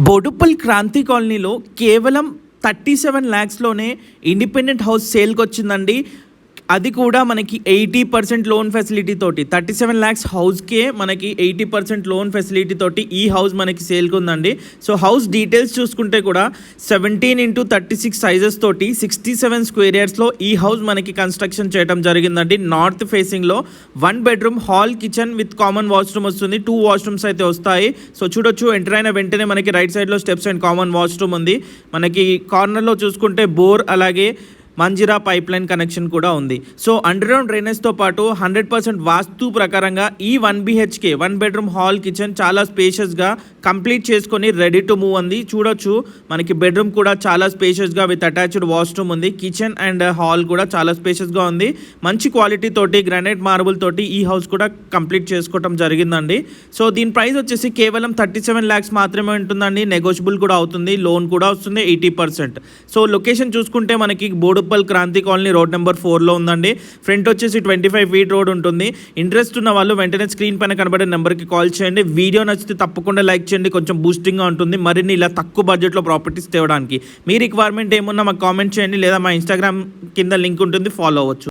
బోడుప్పల్ క్రాంతి కాలనీలో కేవలం 37 lakhsలోనే independent house సేల్కి వచ్చిందండి. అది కూడా మనకి 80% లోన్ ఫెసిలిటీ తోటి 37 lakhs హౌస్కే మనకి 80% లోన్ ఫెసిలిటీ తోటి ఈ హౌస్ మనకి సేల్కి ఉందండి. సో హౌస్ డీటెయిల్స్ చూసుకుంటే కూడా 17x36 సైజెస్ తోటి 67 స్క్వేర్ యార్డ్స్లో ఈ హౌస్ మనకి కన్స్ట్రక్షన్ చేయడం జరిగిందండి. నార్త్ ఫేసింగ్లో 1 bedroom hall kitchen with common washroom వస్తుంది. 2 washrooms అయితే వస్తాయి. సో చూడొచ్చు, ఎంటర్ అయిన వెంటనే మనకి రైట్ సైడ్లో స్టెప్స్ అండ్ కామన్ వాష్రూమ్ ఉంది. మనకి కార్నర్లో చూసుకుంటే బోర్ అలాగే మంజిరా పైప్ లైన్ కనెక్షన్ కూడా ఉంది. సో అండర్ గ్రౌండ్ డ్రైనేజ్తో పాటు 100% వాస్తు ప్రకారంగా ఈ 1 BHK 1 bedroom హాల్ కిచెన్ చాలా స్పేషియస్గా కంప్లీట్ చేసుకొని రెడీ టు మూవ్ ఉంది. చూడొచ్చు, మనకి బెడ్రూమ్ కూడా చాలా స్పేషియస్గా విత్ అటాచ్డ్ వాష్రూమ్ ఉంది. కిచెన్ అండ్ హాల్ కూడా చాలా స్పేషియస్గా ఉంది. మంచి క్వాలిటీ తోటి గ్రానైట్ మార్బుల్ తోటి ఈ హౌస్ కూడా కంప్లీట్ చేసుకోవడం జరిగిందండి. సో దీని ప్రైస్ వచ్చేసి కేవలం 37 lakhs మాత్రమే ఉంటుందండి. నెగోషియబుల్ కూడా అవుతుంది, లోన్ కూడా వస్తుంది 80%. సో లొకేషన్ చూసుకుంటే మనకి Boduppal Kranti colony road number 4లో ఉందండి. ఫ్రంట్ వచ్చేసి 25 feet రోడ్ ఉంటుంది. ఇంట్రెస్ట్ ఉన్న వాళ్ళు వెంటనే స్క్రీన్ పైన కనబడే నెంబర్కి కాల్ చేయండి. వీడియో నచ్చితే తప్పకుండా లైక్ చేయండి, కొంచెం బూస్టింగ్గా ఉంటుంది మరిన్ని ఇలా తక్కువ బడ్జెట్లో ప్రాపర్టీస్ తేవడానికి. మీ రిక్వైర్మెంట్ ఏమున్నా మాకు కామెంట్ చేయండి, లేదా మా ఇన్స్టాగ్రామ్ కింద లింక్ ఉంటుంది, ఫాలో అవ్వచ్చు.